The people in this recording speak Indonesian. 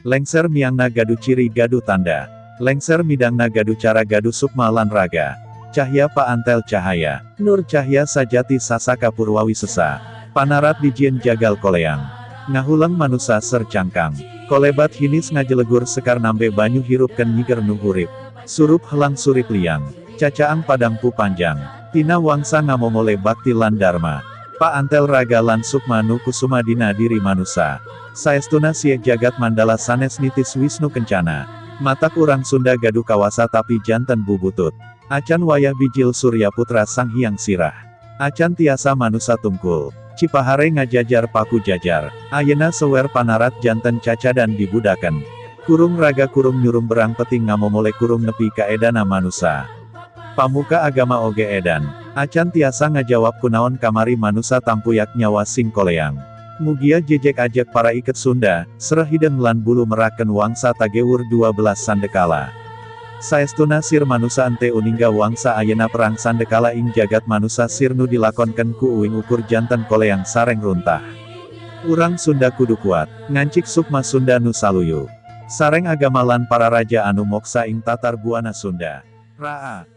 Lengser miangna gadu ciri gadu tanda. Lengser midangna gadu cara gadu sukma lan raga. Cahya pa antel cahaya. Nur cahya sajati sasaka purwawi sesa. Panarat dijien jagal koleang. Ngahulang manusa sercangkang. Kolebat hinis ngajelegur sekar nambe banyu hirupken nyiger nuhurip. Surup helang surip liang. Cacaang padangpu panjang. Tina wangsa ngamomole bakti lan dharma. Pa antel raga lan sukma nu kusuma dina diri manusa. Saestuna siek jagat mandala sanes nitis wisnu kencana. Matak urang Sunda gadu kawasa tapi janten bubutut. Acan wayah bijil surya putra sang hyang sirah. Acan tiasa manusa tungkul. Cipahare ngajajar paku jajar. Ayena sewer panarat janten caca dan dibudaken. Kurung raga kurung nyurum berang peting ngamomole kurung nepi kaedana manusa. Pamuka agama oge edan. Acan tiasa ngajawab kunaon kamari manusa tampuyak nyawa sing koleang. Mugia jejek ajek para iket Sunda, sereh hideng lan bulu meraken wangsa tagewur 12 sandekala. Saestuna sir manusa ente uningga wangsa ayena perang sandekala ing jagat manusa sirnu dilakonken ku uing ukur janten koleang sareng runtah. Urang Sunda kudu kuat, ngancik sukma Sunda nu saluyu. Sareng agama lan para raja anu moksa ing tatar buana Sunda. Raa.